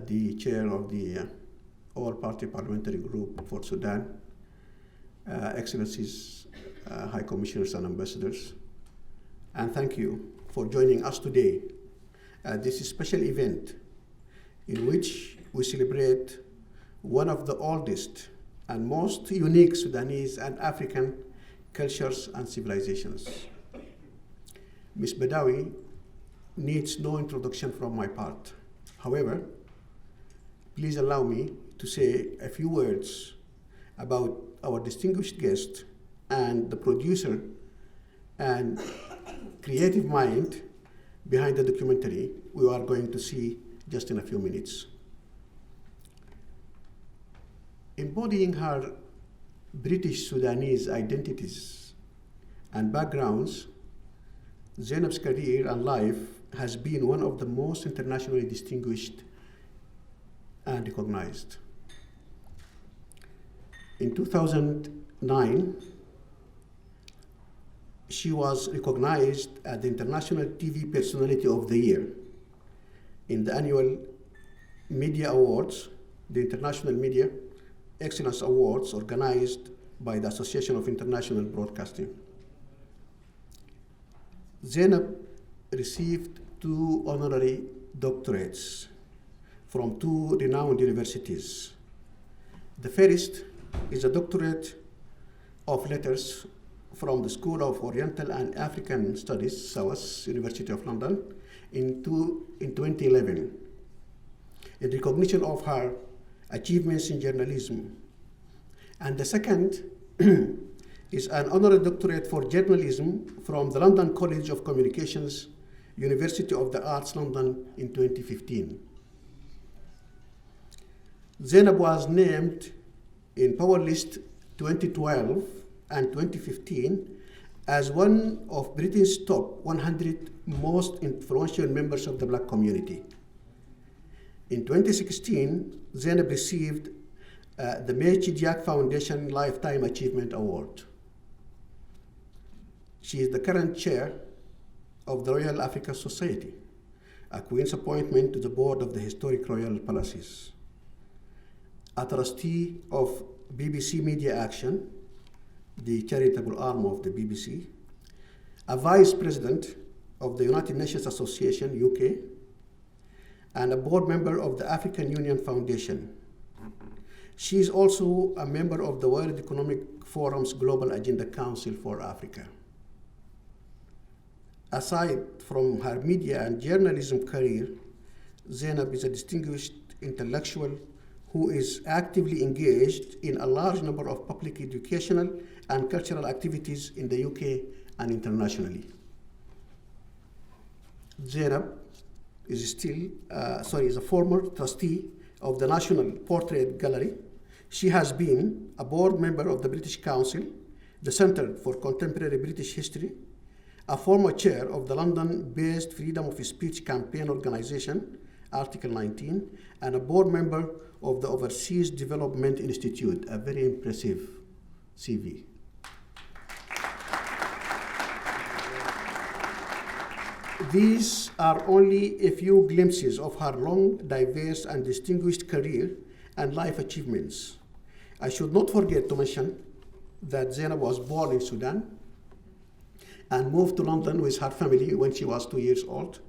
the chair of the All-Party Parliamentary Group for Sudan, Excellencies, High Commissioners and Ambassadors, and thank you for joining us today at this special event in which we celebrate one of the oldest and most unique Sudanese and African cultures and civilizations. Ms. Badawi needs no introduction from my part. However, please allow me to say a few words about our distinguished guest and the producer and creative mind behind the documentary we are going to see just in a few minutes. Embodying her British Sudanese identities and backgrounds, Zainab's career and life has been one of the most internationally distinguished and recognized. In 2009, she was recognized as the International TV Personality of the Year in the annual Media Awards, the International Media Excellence Awards organized by the Association of International Broadcasting. Zainab received 2 honorary doctorates from 2 renowned universities. The first is a doctorate of letters from the School of Oriental and African Studies, SOAS, University of London, in 2011, in recognition of her achievements in journalism. And the second is an honorary doctorate for journalism from the London College of Communications, University of the Arts, London, in 2015. Zainab was named in Power List 2012 and 2015 as one of Britain's top 100 most influential members of the Black community. In 2016, Zainab received the Mechi Diak Foundation Lifetime Achievement Award. She is the current chair of the Royal African Society, a Queen's appointment to the board of the Historic Royal Palaces, a trustee of BBC Media Action, the charitable arm of the BBC, a vice president of the United Nations Association, UK, and a board member of the African Union Foundation. She is also a member of the World Economic Forum's Global Agenda Council for Africa. Aside from her media and journalism career, Zainab is a distinguished intellectual who is actively engaged in a large number of public educational and cultural activities in the UK and internationally. Zainab is a former trustee of the National Portrait Gallery. She has been a board member of the British Council, the Centre for Contemporary British History, a former chair of the London-based Freedom of Speech Campaign Organization, Article 19, and a board member of the Overseas Development Institute, a very impressive CV. These are only a few glimpses of her long, diverse, and distinguished career and life achievements. I should not forget to mention that Zainab was born in Sudan and moved to London with her family when she was 2 years old.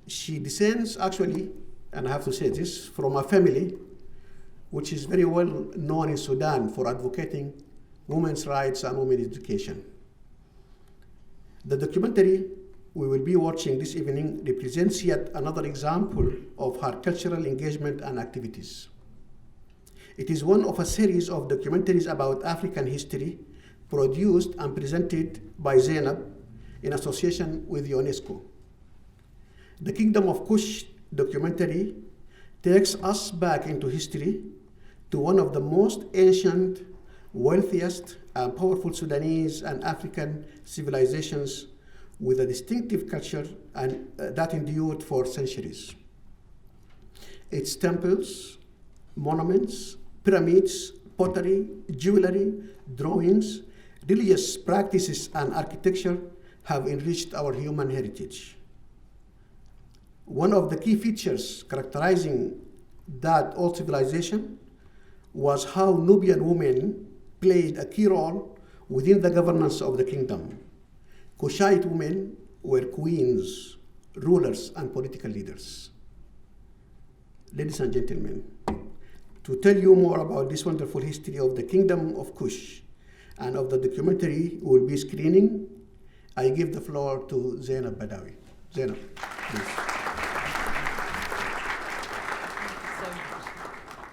She descends actually, and I have to say this, from a family which is very well known in Sudan for advocating women's rights and women's education. The documentary we will be watching this evening represents yet another example of her cultural engagement and activities. It is one of a series of documentaries about African history produced and presented by Zainab in association with UNESCO. The Kingdom of Kush documentary takes us back into history to one of the most ancient, wealthiest, and powerful Sudanese and African civilizations with a distinctive culture and that endured for centuries. Its temples, monuments, pyramids, pottery, jewelry, drawings, religious practices, and architecture have enriched our human heritage. One of the key features characterizing that old civilization was how Nubian women played a key role within the governance of the kingdom. Kushite women were queens, rulers, and political leaders. Ladies and gentlemen, to tell you more about this wonderful history of the Kingdom of Kush and of the documentary we will be screening, I give the floor to Zainab Badawi. Zainab, please.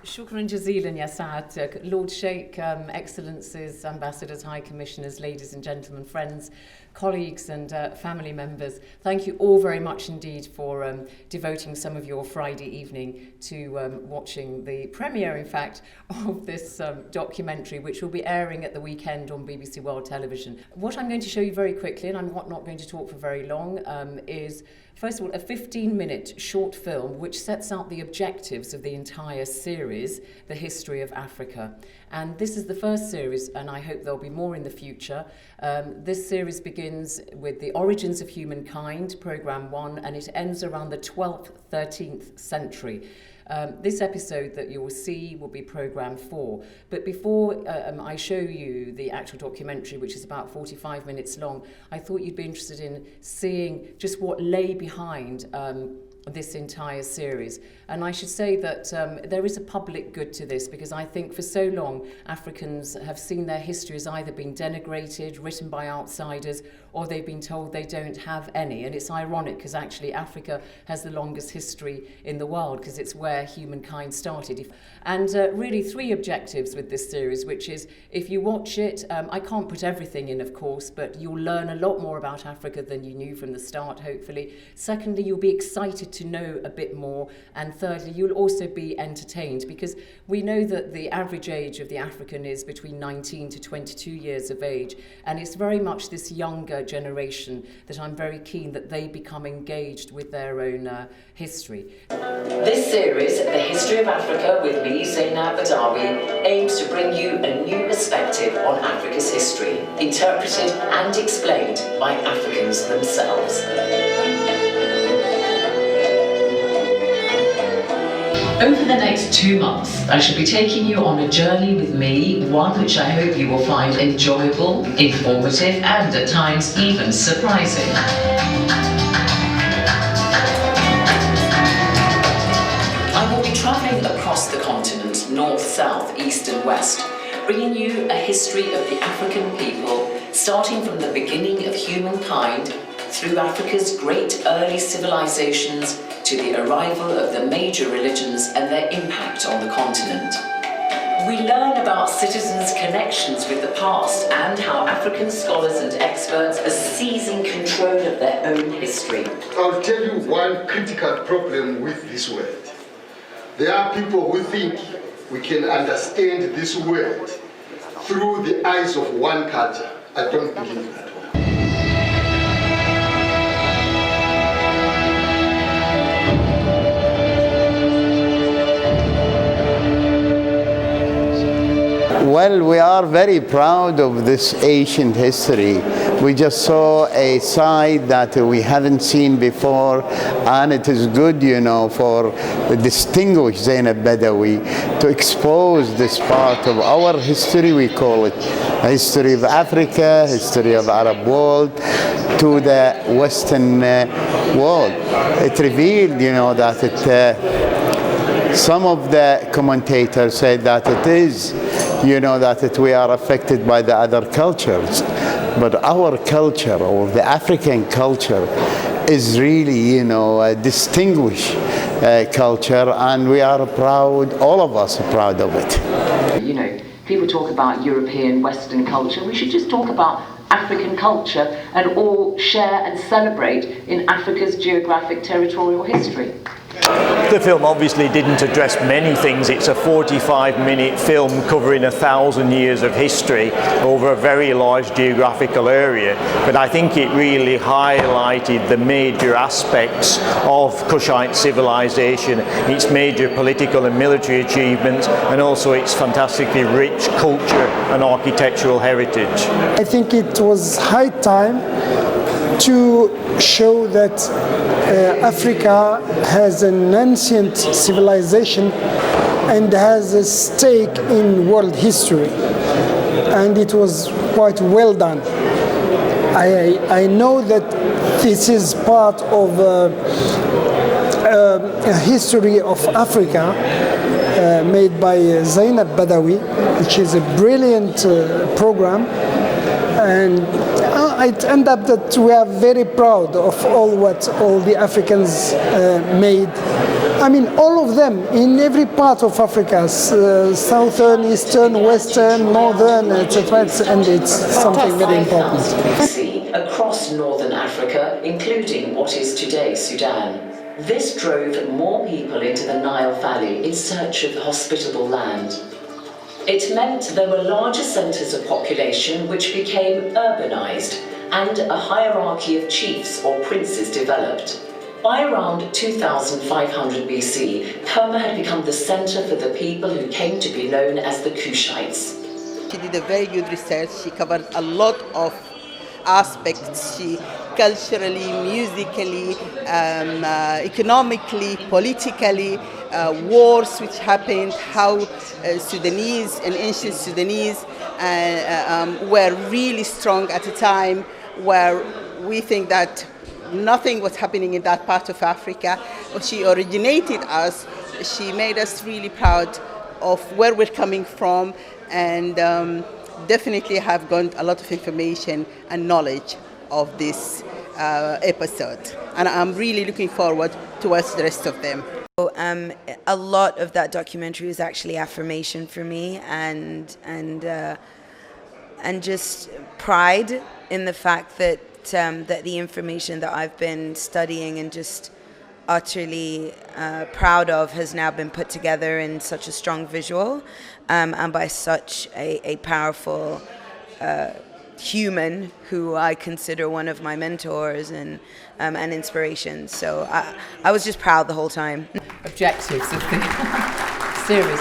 Shukran jazilan, ya Sa'ad, Lord Sheikh, Excellencies, Ambassadors, High Commissioners, ladies and gentlemen, friends, colleagues and family members. Thank you all very much indeed for devoting some of your Friday evening to watching the premiere, in fact, of this documentary, which will be airing at the weekend on BBC World Television. What I'm going to show you very quickly, and I'm not going to talk for very long, is first of all, a 15-minute short film which sets out the objectives of the entire series, The History of Africa. And this is the first series, and I hope there'll be more in the future. This series begins with the origins of humankind, Programme 1, and it ends around the 12th, 13th century. This episode that you will see will be Programme 4. But before I show you the actual documentary, which is about 45 minutes long, I thought you'd be interested in seeing just what lay behind this entire series. And I should say that there is a public good to this, because I think for so long Africans have seen their history as either being denigrated, written by outsiders, or they've been told they don't have any. And it's ironic, because actually Africa has the longest history in the world, because it's where humankind started. And really 3 objectives with this series, which is, if you watch it, I can't put everything in, of course, but you'll learn a lot more about Africa than you knew from the start, hopefully. Secondly, you'll be excited to know a bit more. And thirdly, you'll also be entertained, because we know that the average age of the African is between 19 to 22 years of age. And it's very much this younger generation that I'm very keen that they become engaged with their own history. This series, The History of Africa with me, Zainab Badawi, aims to bring you a new perspective on Africa's history, interpreted and explained by Africans themselves. Over the next 2 months, I shall be taking you on a journey with me, one which I hope you will find enjoyable, informative, and at times even surprising. I will be travelling across the continent, north, south, east and west, bringing you a history of the African people, starting from the beginning of humankind through Africa's great early civilizations to the arrival of the major religions and their impact on the continent. We learn about citizens' connections with the past and how African scholars and experts are seizing control of their own history. I'll tell you one critical problem with this world. There are people who think we can understand this world through the eyes of one culture. I don't believe that. Well, we are very proud of this ancient history. We just saw a side that we haven't seen before, and it is good, you know, for the distinguished Zainab Badawi to expose this part of our history. We call it history of Africa, history of Arab world, to the Western world. It revealed, you know, that some of the commentators said that it is, you know, that we are affected by the other cultures. But our culture, or the African culture, is really, you know, a distinguished culture, and we are proud, all of us are proud of it. You know, people talk about European, Western culture. We should just talk about African culture and all share and celebrate in Africa's geographic territorial history. The film obviously didn't address many things. It's a 45-minute film covering 1,000 years of history over a very large geographical area. But I think it really highlighted the major aspects of Kushite civilization, its major political and military achievements, and also its fantastically rich culture and architectural heritage. I think it was high time to show that Africa has an ancient civilization and has a stake in world history, and it was quite well done. I know that this is part of a history of Africa made by Zainab Badawi, which is a brilliant program, and it ended up that we are very proud of what all the Africans made. I mean, all of them in every part of Africa, southern, eastern, western, northern, etc. And it's something very important. Across northern Africa, including what is today Sudan. This drove more people into the Nile Valley in search of hospitable land. It meant there were larger centres of population which became urbanised, and a hierarchy of chiefs or princes developed. By around 2500 BC, Kerma had become the centre for the people who came to be known as the Kushites. She did a very good research. She covered a lot of aspects. She culturally, musically, economically, politically, wars which happened, how Sudanese and ancient Sudanese were really strong at a time where we think that nothing was happening in that part of Africa. She originated us. She made us really proud of where we're coming from, and definitely have gained a lot of information and knowledge of this episode. And I'm really looking forward to watch the rest of them. A lot of that documentary was actually affirmation for me, and just pride in the fact that that the information that I've been studying and just utterly proud of has now been put together in such a strong visual, and by such a powerful human who I consider one of my mentors and inspirations. So I was just proud the whole time. Objectives of the series.